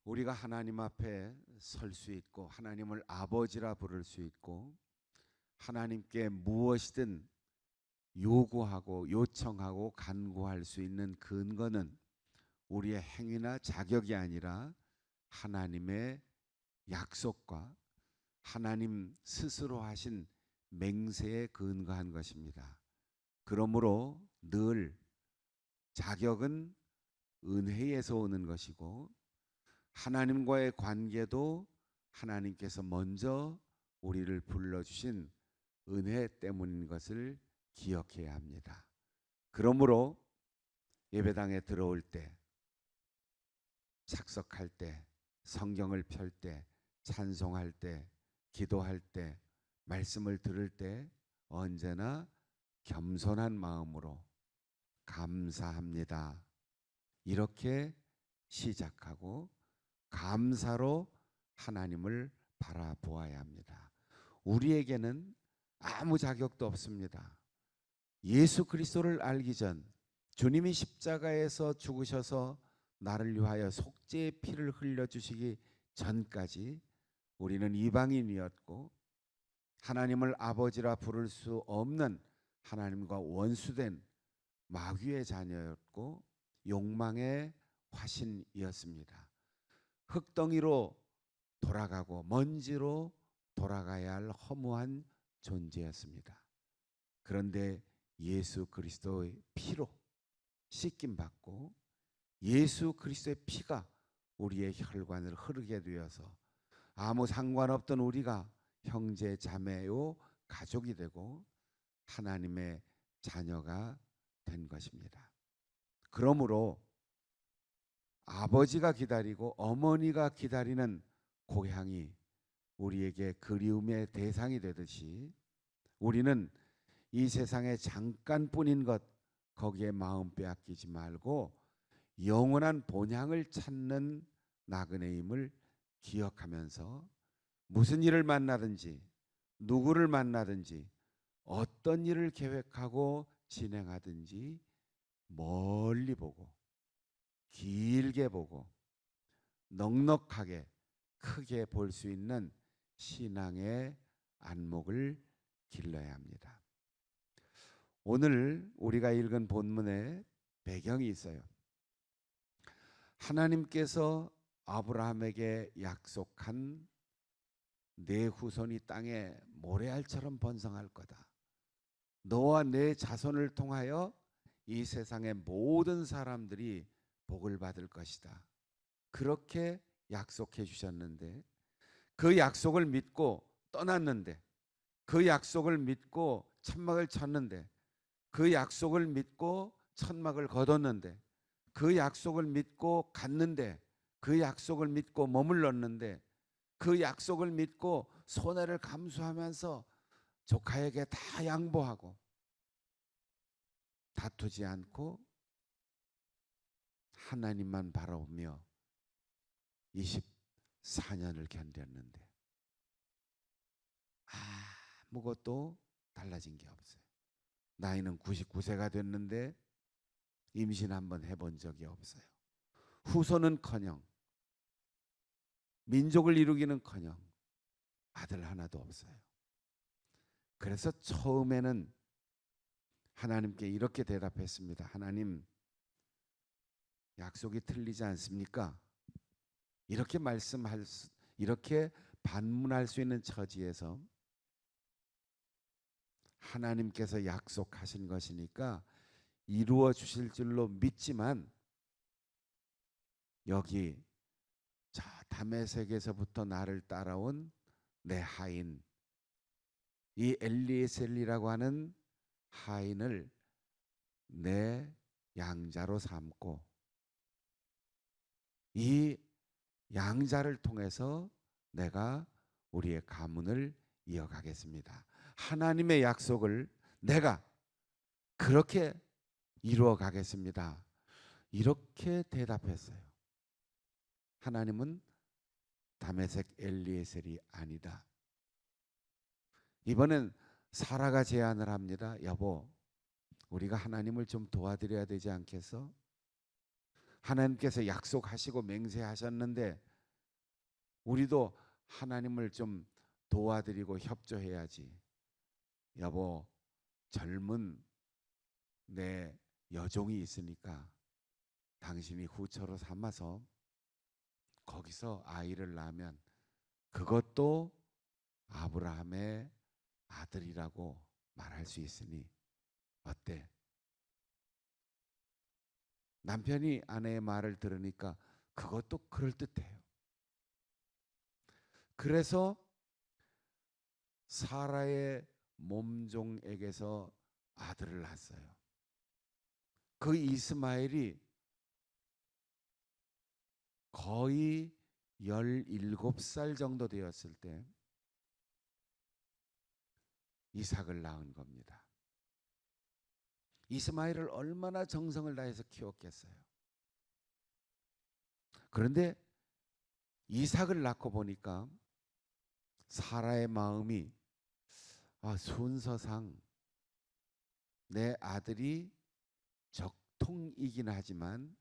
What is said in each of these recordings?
우리가 하나님 앞에 설 수 있고 하나님을 아버지라 부를 수 있고 하나님께 무엇이든 요구하고 요청하고 간구할 수 있는 근거는 우리의 행위나 자격이 아니라 하나님의 약속과 하나님 스스로 하신 맹세에 근거한 것입니다. 그러므로 늘 자격은 은혜에서 오는 것이고 하나님과의 관계도 하나님께서 먼저 우리를 불러주신 은혜 때문인 것을 기억해야 합니다. 그러므로 예배당에 들어올 때, 착석할 때, 성경을 펼 때, 찬송할 때, 기도할 때, 말씀을 들을 때 언제나 겸손한 마음으로 감사합니다. 이렇게 시작하고 감사로 하나님을 바라보아야 합니다. 우리에게는 아무 자격도 없습니다. 예수 그리스도를 알기 전, 주님이 십자가에서 죽으셔서 나를 위하여 속죄의 피를 흘려주시기 전까지 우리는 이방인이었고 하나님을 아버지라 부를 수 없는 하나님과 원수된 마귀의 자녀였고 욕망의 화신이었습니다. 흙덩이로 돌아가고 먼지로 돌아가야 할 허무한 존재였습니다. 그런데 예수 그리스도의 피로 씻김 받고 예수 그리스도의 피가 우리의 혈관을 흐르게 되어서 아무 상관없던 우리가 형제 자매요 가족이 되고 하나님의 자녀가 된 것입니다. 그러므로 아버지가 기다리고 어머니가 기다리는 고향이 우리에게 그리움의 대상이 되듯이 우리는 이 세상에 잠깐뿐인 것 거기에 마음 빼앗기지 말고 영원한 본향을 찾는 나그네임을 기억하면서 무슨 일을 만나든지 누구를 만나든지 어떤 일을 계획하고 진행하든지 멀리 보고 길게 보고 넉넉하게 크게 볼 수 있는 신앙의 안목을 길러야 합니다. 오늘 우리가 읽은 본문에 배경이 있어요. 하나님께서 아브라함에게 약속한 내 후손이 땅에 모래알처럼 번성할 거다. 너와 내 자손을 통하여 이 세상의 모든 사람들이 복을 받을 것이다. 그렇게 약속해 주셨는데 그 약속을 믿고 떠났는데 그 약속을 믿고 천막을 쳤는데 그 약속을 믿고 천막을 거뒀는데 그 약속을 믿고 갔는데 그 약속을 믿고 머물렀는데 그 약속을 믿고 손해를 감수하면서 조카에게 다 양보하고 다투지 않고 하나님만 바라보며 24년을 견뎠는데 아무것도 달라진 게 없어요. 나이는 99세가 됐는데 임신 한번 해본 적이 없어요. 후손은커녕 민족을 이루기는커녕 아들 하나도 없어요. 그래서 처음에는 하나님께 이렇게 대답했습니다. 하나님, 약속이 틀리지 않습니까? 이렇게 반문할 수 있는 처지에서 하나님께서 약속하신 것이니까 이루어 주실 줄로 믿지만 여기 저 다메섹에서부터 나를 따라온 내 하인 이 엘리에셀이라고 하는 하인을 내 양자로 삼고 이 양자를 통해서 내가 우리의 가문을 이어가겠습니다. 하나님의 약속을 내가 그렇게 이루어 가겠습니다. 이렇게 대답했어요. 하나님은 다메섹 엘리에셀이 아니다. 이번엔 사라가 제안을 합니다. 여보, 우리가 하나님을 좀 도와드려야 되지 않겠어? 하나님께서 약속하시고 맹세하셨는데 우리도 하나님을 좀 도와드리고 협조해야지. 여보, 젊은 내 여종이 있으니까 당신이 후처로 삼아서 거기서 아이를 낳으면 그것도 아브라함의 아들이라고 말할 수 있으니 어때? 남편이 아내의 말을 들으니까 그것도 그럴듯해요. 그래서 사라의 몸종에게서 아들을 낳았어요. 그 이스마엘이 거의 17살 정도 되었을 때 이삭을 낳은 겁니다. 이스마엘을 얼마나 정성을 다해서 키웠겠어요. 그런데 이삭을 낳고 보니까 사라의 마음이 순서상 내 아들이 적통이긴 하지만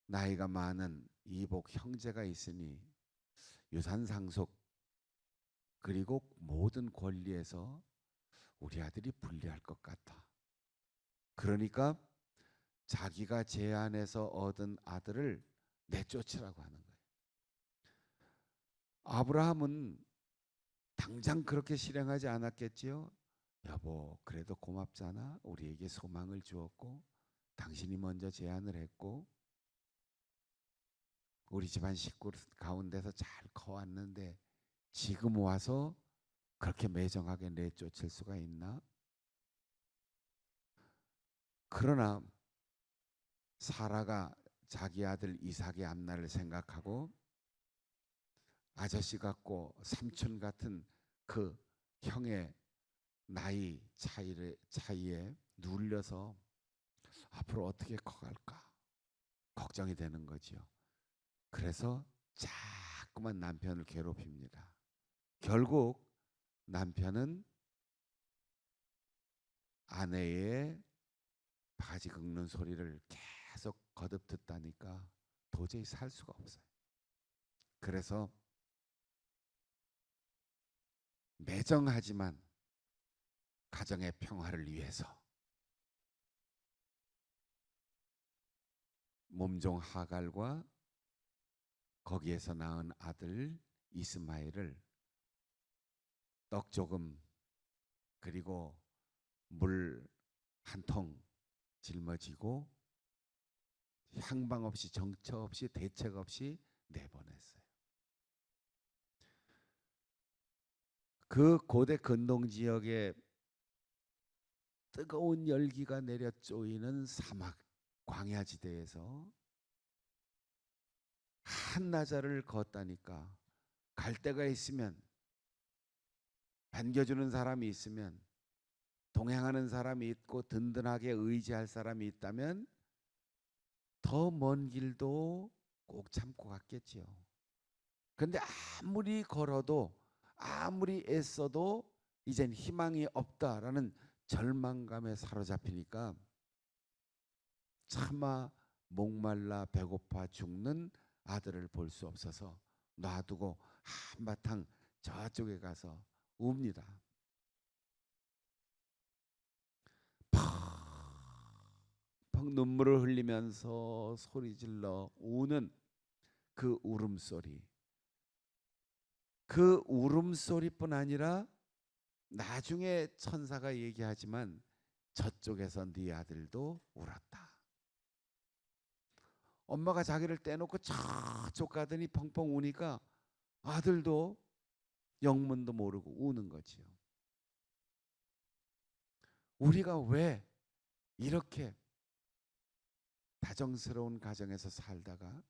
나이가 많은 이복 형제가 있으니 유산 상속 그리고 모든 권리에서 우리 아들이 불리할 것 같아. 그러니까 자기가 제안해서 얻은 아들을 내쫓으라고 하는 거예요. 아브라함은 당장 그렇게 실행하지 않았겠지요. 여보, 그래도 고맙잖아. 우리에게 소망을 주었고 당신이 먼저 제안을 했고 우리 집안 식구 가운데서 잘 커왔는데 지금 와서 그렇게 매정하게 내쫓을 수가 있나? 그러나 사라가 자기 아들 이삭의 앞날을 생각하고 아저씨 같고 삼촌 같은 그 형의 나이 차이에 눌려서 앞으로 어떻게 커갈까 걱정이 되는 거지요. 그래서 자꾸만 남편을 괴롭힙니다. 결국 남편은 아내의 바지 긁는 소리를 계속 거듭 듣다니까 도저히 살 수가 없어요. 그래서 매정하지만 가정의 평화를 위해서 몸종 하갈과 거기에서 낳은 아들 이스마엘을 떡 조금 그리고 물 한 통 짊어지고 향방 없이 정처 없이 대책 없이 내보냈어요. 그 고대 근동 지역에 뜨거운 열기가 내려 쪼이는 사막 광야지대에서 한나절을 걷다니까 갈 데가 있으면 반겨주는 사람이 있으면 동행하는 사람이 있고 든든하게 의지할 사람이 있다면 더 먼 길도 꼭 참고 갔겠지요. 그런데 아무리 걸어도 아무리 애써도 이젠 희망이 없다라는 절망감에 사로잡히니까 차마 목말라 배고파 죽는 아들을 볼 수 없어서 놔두고 한바탕 저쪽에 가서 웁니다. 펑펑 눈물을 흘리면서 소리질러 우는 그 울음소리. 그 울음소리뿐 아니라 나중에 천사가 얘기하지만 저쪽에서 네 아들도 울었다. 엄마가 자기를 떼놓고 저쪽 가더니 펑펑 우니까 아들도 영문도 모르고 우는 거지요. 우리가 왜 이렇게 다정스러운 가정에서 살다가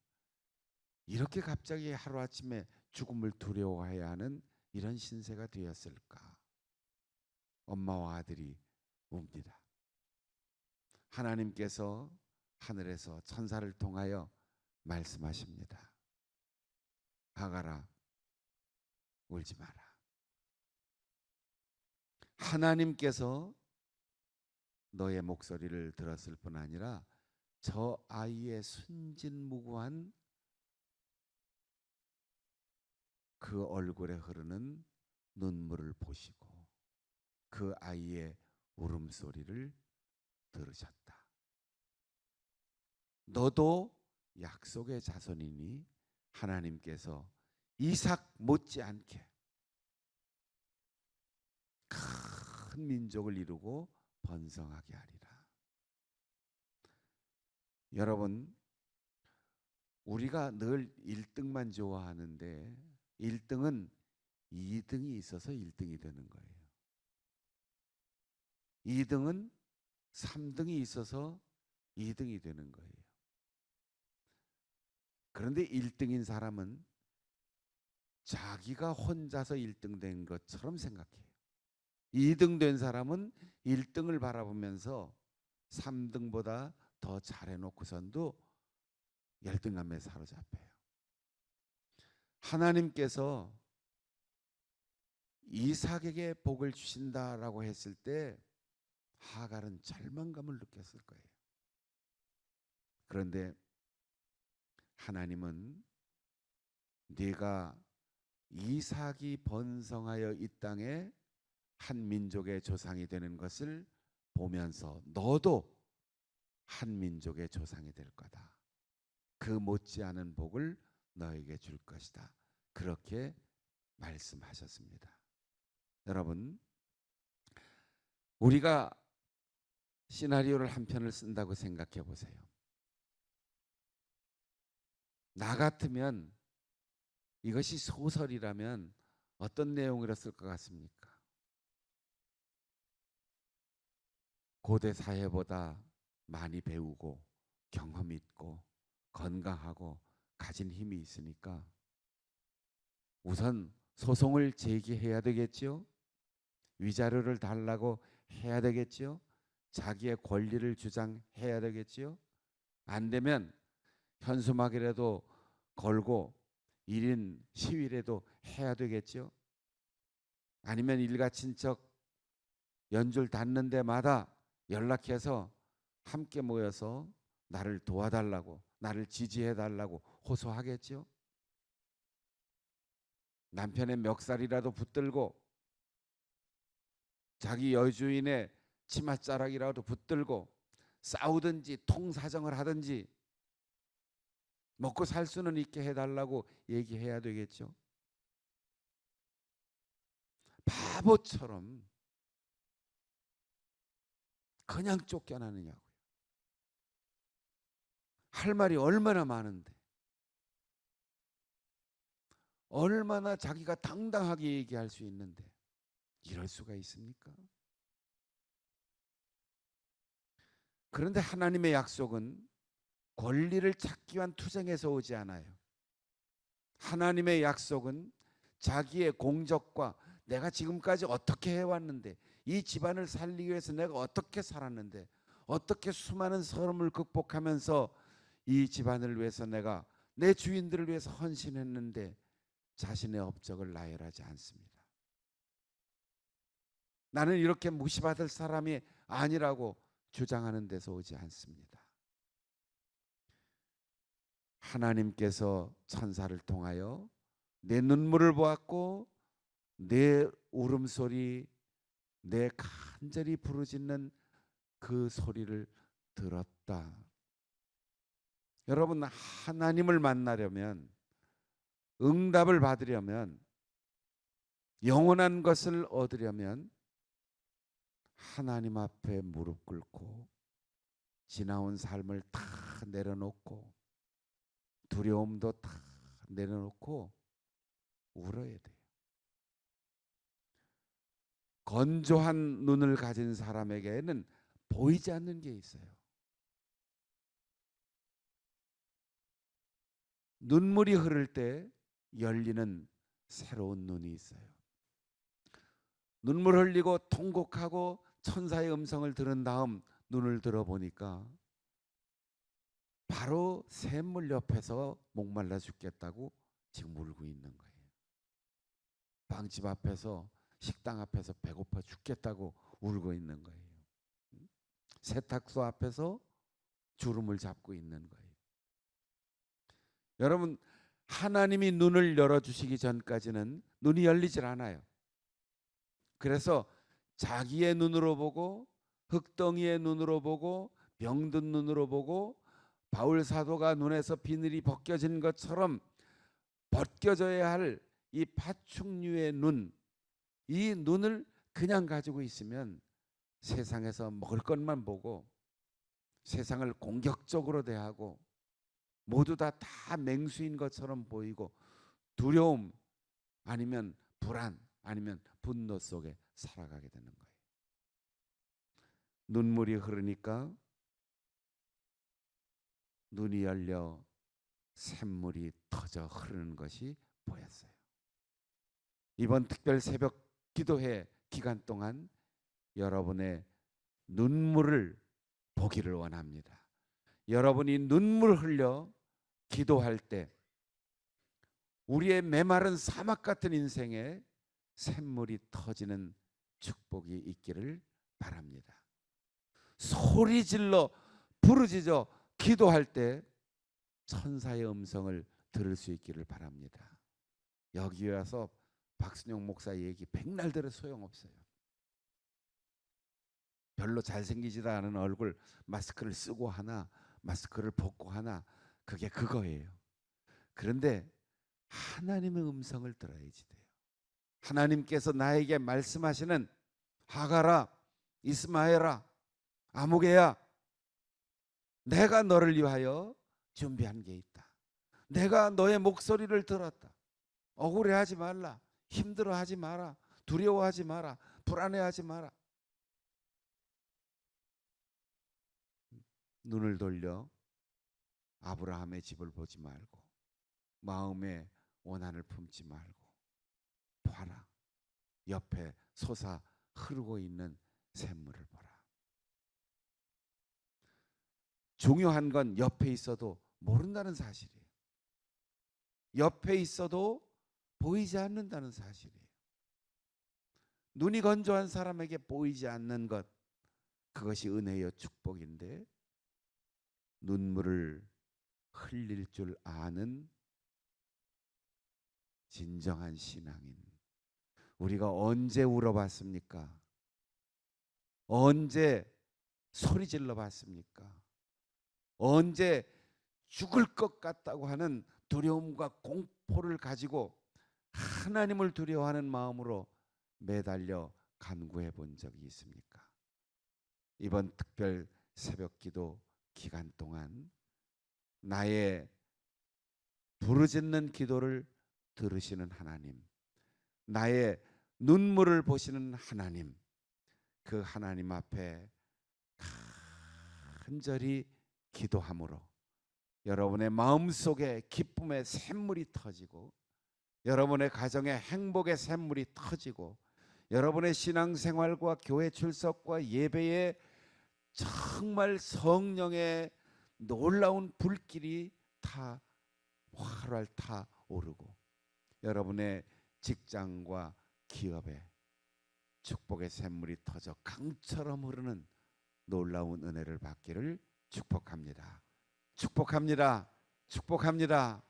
이렇게 갑자기 하루아침에 죽음을 두려워해야 하는 이런 신세가 되었을까? 엄마와 아들이 웁니다. 하나님께서 하늘에서 천사를 통하여 말씀하십니다. 하갈아, 울지 마라. 하나님께서 너의 목소리를 들었을 뿐 아니라 저 아이의 순진무구한 그 얼굴에 흐르는 눈물을 보시고 그 아이의 울음소리를 들으셨다. 너도 약속의 자손이니 하나님께서 이삭 못지않게 큰 민족을 이루고 번성하게 하리라. 여러분, 우리가 늘 1등만 좋아하는데 1등은 2등이 있어서 1등이 되는 거예요. 2등은 3등이 있어서 2등이 되는 거예요. 그런데 1등인 사람은 자기가 혼자서 1등 된 것처럼 생각해요. 2등 된 사람은 1등을 바라보면서 3등보다 더 잘해놓고선도 열등감에 사로잡혀요. 하나님께서 이삭에게 복을 주신다라고 했을 때 하갈은 절망감을 느꼈을 거예요. 그런데 하나님은 네가 이삭이 번성하여 이 땅에 한 민족의 조상이 되는 것을 보면서 너도 한 민족의 조상이 될 거다. 그 못지않은 복을 너에게 줄 것이다. 그렇게 말씀하셨습니다. 여러분, 우리가 시나리오를 한 편을 쓴다고 생각해 보세요. 나 같으면 이것이 소설이라면 어떤 내용이라 쓸 것 같습니까? 고대 사회보다 많이 배우고 경험 있고 건강하고 가진 힘이 있으니까 우선 소송을 제기해야 되겠죠. 위자료를 달라고 해야 되겠죠. 자기의 권리를 주장해야 되겠죠. 안 되면 현수막이라도 걸고 1인 시위라도 해야 되겠죠. 아니면 일가 친척 연줄 닿는 데마다 연락해서 함께 모여서 나를 도와달라고, 나를 지지해달라고 호소하겠죠. 남편의 멱살이라도 붙들고 자기 여주인의 치맛자락이라도 붙들고 싸우든지 통사정을 하든지 먹고 살 수는 있게 해달라고 얘기해야 되겠죠. 바보처럼 그냥 쫓겨나느냐고요. 할 말이 얼마나 많은데, 얼마나 자기가 당당하게 얘기할 수 있는데 이럴 수가 있습니까? 그런데 하나님의 약속은 권리를 찾기 위한 투쟁에서 오지 않아요. 하나님의 약속은 자기의 공적과 내가 지금까지 어떻게 해왔는데, 이 집안을 살리기 위해서 내가 어떻게 살았는데, 어떻게 수많은 서름을 극복하면서 이 집안을 위해서 내가 내 주인들을 위해서 헌신했는데 자신의 업적을 나열하지 않습니다. 나는 이렇게 무시받을 사람이 아니라고 주장하는 데서 오지 않습니다. 하나님께서 천사를 통하여 내 눈물을 보았고 내 울음소리, 내 간절히 부르짖는 그 소리를 들었다. 여러분, 하나님을 만나려면, 응답을 받으려면, 영원한 것을 얻으려면 하나님 앞에 무릎 꿇고 지나온 삶을 다 내려놓고 두려움도 다 내려놓고 울어야 돼요. 건조한 눈을 가진 사람에게는 보이지 않는 게 있어요. 눈물이 흐를 때 열리는 새로운 눈이 있어요. 눈물 흘리고 통곡하고 천사의 음성을 들은 다음 눈을 들어보니까 바로 샘물 옆에서 목말라 죽겠다고 지금 울고 있는 거예요. 빵집 앞에서, 식당 앞에서 배고파 죽겠다고 울고 있는 거예요. 세탁소 앞에서 주름을 잡고 있는 거예요. 여러분, 하나님이 눈을 열어주시기 전까지는 눈이 열리질 않아요. 그래서 자기의 눈으로 보고, 흙덩이의 눈으로 보고, 병든 눈으로 보고, 바울 사도가 눈에서 비늘이 벗겨진 것처럼 벗겨져야 할 이 파충류의 눈, 이 눈을 그냥 가지고 있으면 세상에서 먹을 것만 보고 세상을 공격적으로 대하고 모두 다 맹수인 것처럼 보이고 두려움 아니면 불안 아니면 분노 속에 살아가게 되는 거예요. 눈물이 흐르니까 눈이 열려 샘물이 터져 흐르는 것이 보였어요. 이번 특별 새벽 기도회 기간 동안 여러분의 눈물을 보기를 원합니다. 여러분이 눈물 흘려 기도할 때 우리의 메마른 사막 같은 인생에 샘물이 터지는 축복이 있기를 바랍니다. 소리 질러 부르짖어 기도할 때 천사의 음성을 들을 수 있기를 바랍니다. 여기 와서 박순영 목사 얘기 백날 들어 소용없어요. 별로 잘생기지도 않은 얼굴 마스크를 쓰고 하나 마스크를 벗고 하나 그게 그거예요. 그런데 하나님의 음성을 들어야지 돼요. 하나님께서 나에게 말씀하시는 하가라, 이스마엘아, 아무개야, 내가 너를 위하여 준비한 게 있다. 내가 너의 목소리를 들었다. 억울해하지 말라. 힘들어하지 마라. 두려워하지 마라. 불안해하지 마라. 눈을 돌려 아브라함의 집을 보지 말고 마음에 원한을 품지 말고 봐라. 옆에 솟아 흐르고 있는 샘물을 보라. 중요한 건 옆에 있어도 모른다는 사실이에요. 옆에 있어도 보이지 않는다는 사실이에요. 눈이 건조한 사람에게 보이지 않는 것, 그것이 은혜의 축복인데 눈물을 흘릴 줄 아는 진정한 신앙인, 우리가 언제 울어봤습니까? 언제 소리질러 봤습니까? 언제 죽을 것 같다고 하는 두려움과 공포를 가지고 하나님을 두려워하는 마음으로 매달려 간구해 본 적이 있습니까? 이번 특별 새벽기도 기간 동안 나의 부르짖는 기도를 들으시는 하나님, 나의 눈물을 보시는 하나님, 그 하나님 앞에 간절히 기도함으로 여러분의 마음속에 기쁨의 샘물이 터지고 여러분의 가정의 행복의 샘물이 터지고 여러분의 신앙생활과 교회 출석과 예배에 정말 성령의 놀라운 불길이 다 활활 타오르고 여러분의 직장과 기업에 축복의 샘물이 터져 강처럼 흐르는 놀라운 은혜를 받기를 축복합니다. 축복합니다. 축복합니다.